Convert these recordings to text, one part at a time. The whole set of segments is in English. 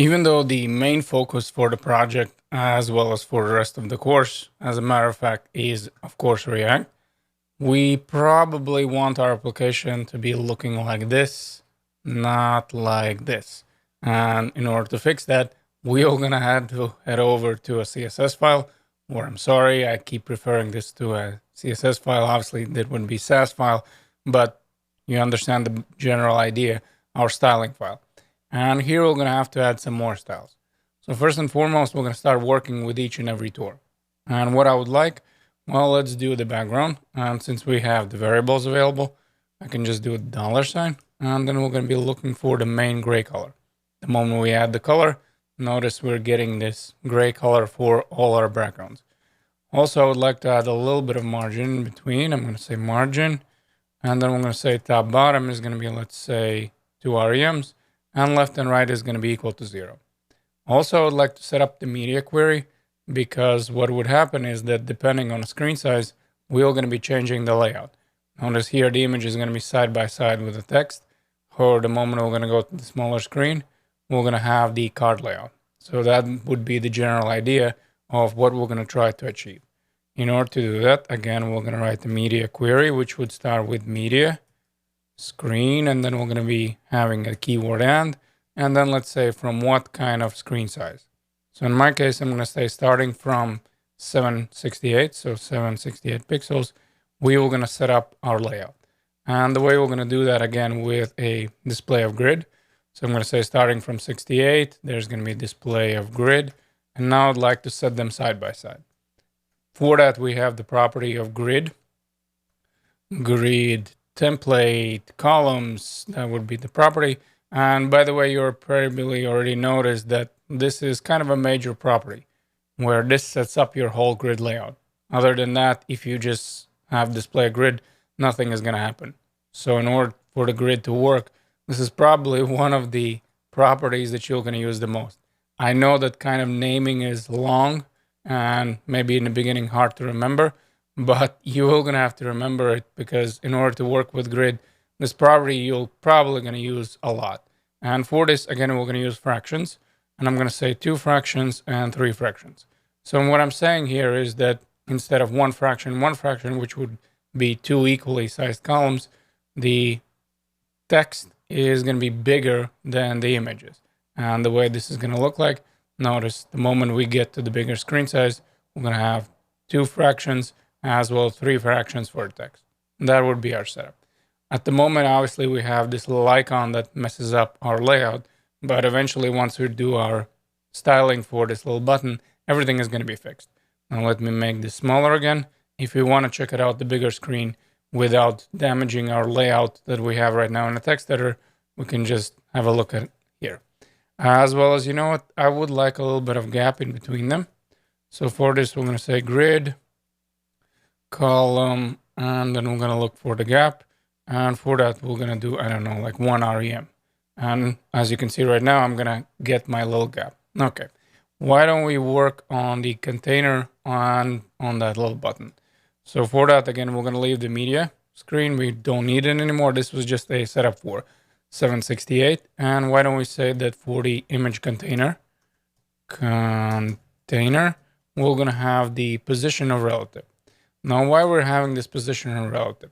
Even though the main focus for the project, as well as for the rest of the course, as a matter of fact, is of course React, we probably want our application to be looking like this, not like this. And in order to fix that, we are gonna have to head over to a CSS file. Or I'm sorry, I keep referring this to a CSS file. Obviously, that wouldn't be SAS file, but you understand the general idea, our styling file. And here we're gonna have to add some more styles. So first and foremost, we're gonna start working with each and every tour. And what I would like, well, let's do the background. And since we have the variables available, I can just do a dollar sign, and then we're gonna be looking for the main gray color. The moment we add the color, notice we're getting this gray color for all our backgrounds. Also, I would like to add a little bit of margin in between. I'm gonna say margin, and then we're gonna say top bottom is gonna be, let's say, two REMs and left and right is going to be equal to 0. Also, I would like to set up the media query because what would happen is that depending on the screen size, we are going to be changing the layout. Notice here the image is going to be side by side with the text. Or the moment we're going to go to the smaller screen, we're going to have the card layout. So that would be the general idea of what we're going to try to achieve. In order to do that, again, we're going to write the media query, which would start with media screen, and then we're going to be having a keyword and then let's say from what kind of screen size. So in my case, I'm going to say starting from 768, so 768 pixels, we are going to set up our layout. And the way we're going to do that again with a display of grid. So I'm going to say starting from 68, there's going to be display of grid. And now I'd like to set them side by side. For that, we have the property of grid template columns. That would be the property. And by the way, you're probably already noticed that this is kind of a major property where this sets up your whole grid layout. Other than that, if you just have display grid, nothing is going to happen. So in order for the grid to work, this is probably one of the properties that you're going to use the most. I know that kind of naming is long and maybe in the beginning hard to remember, but you're gonna have to remember it because in order to work with grid, this property you're probably gonna use a lot. And for this, again, we're gonna use fractions, and I'm gonna say 2 fractions and 3 fractions. So what I'm saying here is that instead of one fraction, which would be 2 equally sized columns, the text is gonna be bigger than the images. And the way this is gonna look like, notice the moment we get to the bigger screen size, we're gonna have 2 fractions as well as 3 fractions for text. That would be our setup. At the moment, obviously, we have this little icon that messes up our layout, but eventually, once we do our styling for this little button, everything is going to be fixed. Now, let me make this smaller again. If we want to check it out, the bigger screen without damaging our layout that we have right now in the text editor, we can just have a look at it here. As well as, you know what, I would like a little bit of gap in between them. So for this, we're going to say grid column, and then we're gonna look for the gap. And for that, we're gonna do, I don't know, like 1 REM. And as you can see right now, I'm gonna get my little gap. Okay. Why don't we work on the container on that little button? So for that, again, we're gonna leave the media screen. We don't need it anymore. This was just a setup for 768. And why don't we say that for the image container, we're gonna have the position of relative. Now, why we're having this position in relative?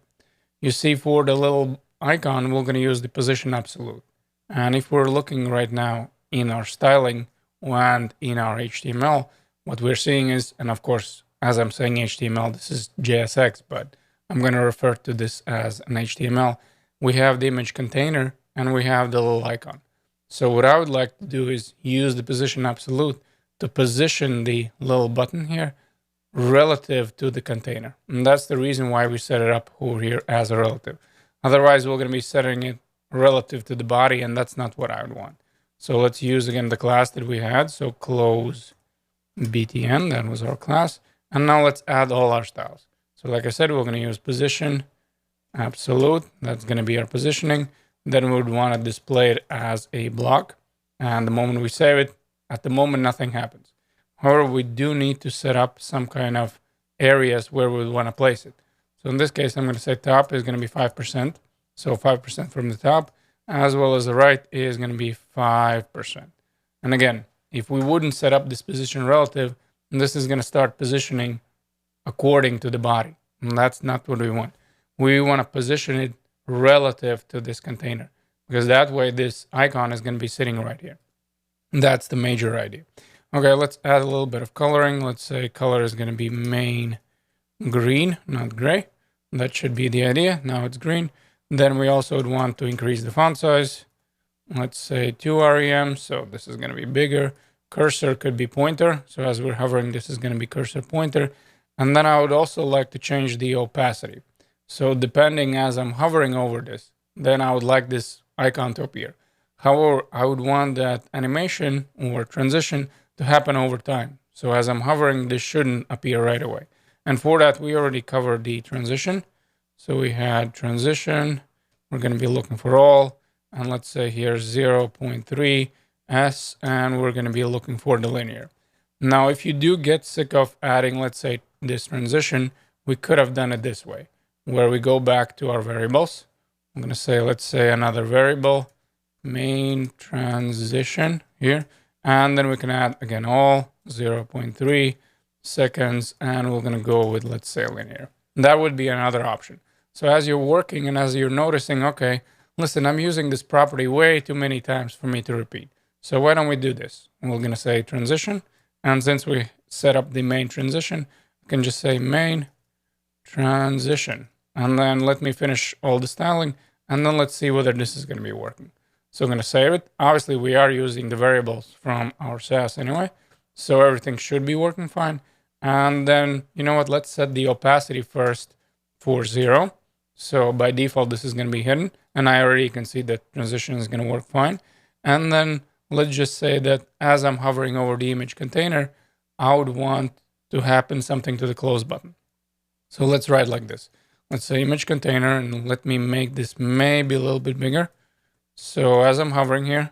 You see, for the little icon, we're going to use the position absolute. And if we're looking right now in our styling and in our HTML, what we're seeing is, and of course, as I'm saying HTML, this is JSX, but I'm going to refer to this as an HTML. We have the image container and we have the little icon. So what I would like to do is use the position absolute to position the little button here relative to the container. And that's the reason why we set it up over here as a relative. Otherwise, we're going to be setting it relative to the body, and that's not what I would want. So let's use again the class that we had. So close BTN, that was our class. And now let's add all our styles. So like I said, we're going to use position absolute. That's going to be our positioning. Then we would want to display it as a block. And the moment we save it, at the moment, nothing happens. However, we do need to set up some kind of areas where we want to place it. So in this case, I'm going to say top is going to be 5%. So 5% from the top, as well as the right is going to be 5%. And again, if we wouldn't set up this position relative, this is going to start positioning according to the body. And that's not what we want. We want to position it relative to this container because that way this icon is going to be sitting right here. And that's the major idea. Okay, let's add a little bit of coloring. Let's say color is going to be main green, not gray. That should be the idea. Now it's green. Then we also would want to increase the font size. Let's say 2 rem. So this is going to be bigger. Cursor could be pointer. So as we're hovering, this is going to be cursor pointer. And then I would also like to change the opacity. So depending as I'm hovering over this, then I would like this icon to appear. However, I would want that animation or transition to happen over time. So as I'm hovering, this shouldn't appear right away. And for that, we already covered the transition. So we had transition. We're going to be looking for all. And let's say here's 0.3 S, and we're going to be looking for the linear. Now, if you do get sick of adding, let's say, this transition, we could have done it this way, where we go back to our variables. I'm going to say, let's say another variable, main transition here. And then we can add again all 0.3 seconds, and we're going to go with, let's say, linear. That would be another option. So as you're working and as you're noticing, okay, listen, I'm using this property way too many times for me to repeat. So why don't we do this? We're going to say transition. And since we set up the main transition, we can just say main transition. And then let me finish all the styling. And then let's see whether this is going to be working. So I'm going to save it. Obviously, we are using the variables from our Sass anyway. So everything should be working fine. And then, you know what? Let's set the opacity first for 0. So by default, this is going to be hidden. And I already can see that transition is going to work fine. And then let's just say that as I'm hovering over the image container, I would want to happen something to the close button. So let's write like this. Let's say image container, and let me make this maybe a little bit bigger. So as I'm hovering here,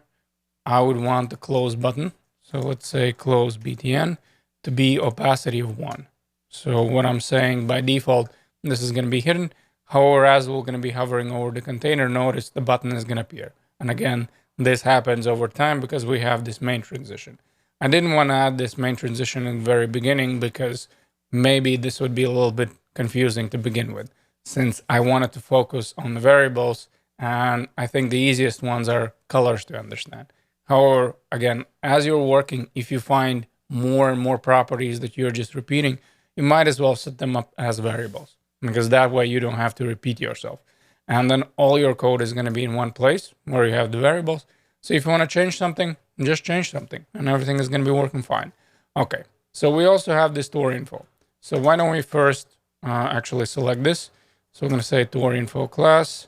I would want the close button. So let's say close BTN to be opacity of 1. So what I'm saying by default, this is going to be hidden. However, as we're going to be hovering over the container, notice the button is going to appear. And again, this happens over time because we have this main transition. I didn't want to add this main transition in the very beginning because maybe this would be a little bit confusing to begin with, since I wanted to focus on the variables. And I think the easiest ones are colors to understand. However, again, as you're working, if you find more and more properties that you're just repeating, you might as well set them up as variables because that way you don't have to repeat yourself. And then all your code is going to be in one place where you have the variables. So if you want to change something, just change something and everything is going to be working fine. Okay. So we also have this tour info. So why don't we first actually select this? So we're going to say tour info class.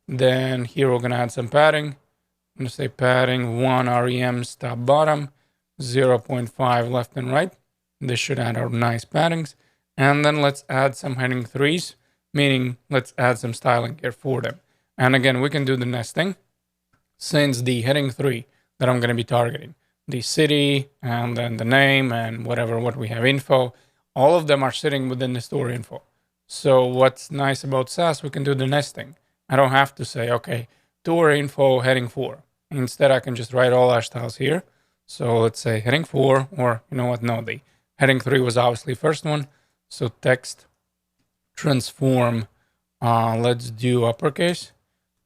Then here we're going to add some padding. I'm going to say padding 1 REMs top bottom, 0.5 left and right. This should add our nice paddings. And then let's add some heading 3s, meaning let's add some styling here for them. And again, we can do the nesting since the heading 3 that I'm going to be targeting, the city and then the name and what we have info, all of them are sitting within the store info. So what's nice about Sass, we can do the nesting. I don't have to say, okay, tour info heading 4. Instead, I can just write all our styles here. So let's say heading 4, or you know what? No, the heading 3 was obviously first one. So text transform. Let's do uppercase.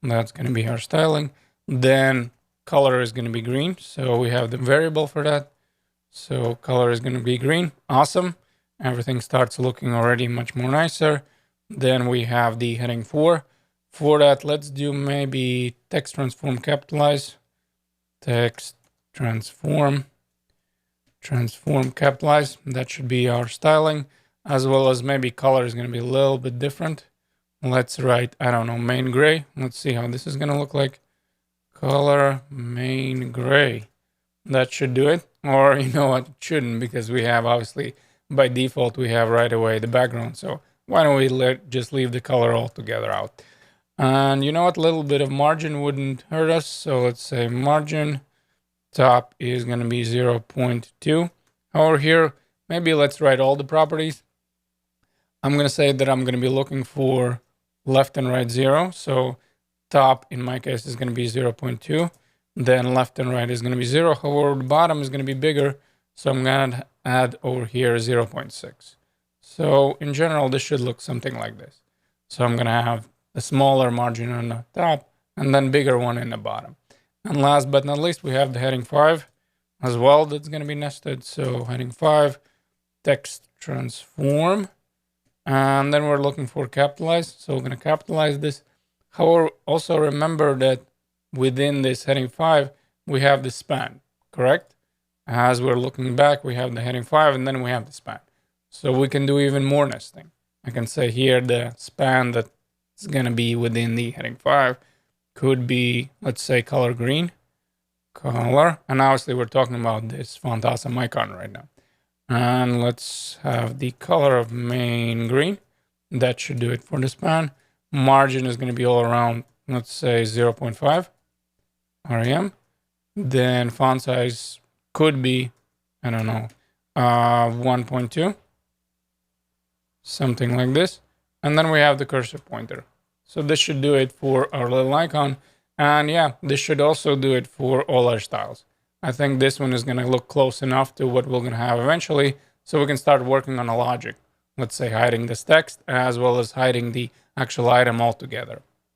That's going to be our styling. Then color is going to be green. So we have the variable for that. So color is going to be green. Awesome. Everything starts looking already much more nicer. Then we have the heading 4. For that, let's do maybe text transform capitalize, text transform capitalize. That should be our styling, as well as maybe color is going to be a little bit different. Let's write, I don't know, main gray. Let's see how this is going to look like. Color main gray. That should do it. Or you know what, it shouldn't, because we have obviously by default we have right away the background. So why don't we just leave the color altogether out? And you know what? A little bit of margin wouldn't hurt us. So let's say margin top is going to be 0.2. However, here, maybe let's write all the properties. I'm going to say that I'm going to be looking for left and right 0. So top, in my case, is going to be 0.2. then left and right is going to be 0. However, the bottom is going to be bigger. So I'm going to add over here 0.6. So in general, this should look something like this. So I'm going to have a smaller margin on the top and then bigger one in the bottom. And last but not least, we have the heading 5 as well. That's going to be nested. So heading 5, text transform. And then we're looking for capitalize. So we're going to capitalize this. However, also remember that within this heading 5, we have the span, correct? As we're looking back, we have the heading 5 and then we have the span. So we can do even more nesting. I can say here the span that is going to be within the heading 5 could be, let's say, color green, color. And obviously, we're talking about this font awesome icon right now. And let's have the color of main green. That should do it for the span. Margin is going to be all around, let's say, 0.5 rem. Then font size could be, I don't know, 1.2, something like this. And then we have the cursor pointer. So this should do it for our little icon. And yeah, this should also do it for all our styles. I think this one is going to look close enough to what we're going to have eventually. So we can start working on a logic. Let's say hiding this text as well as hiding the actual item altogether.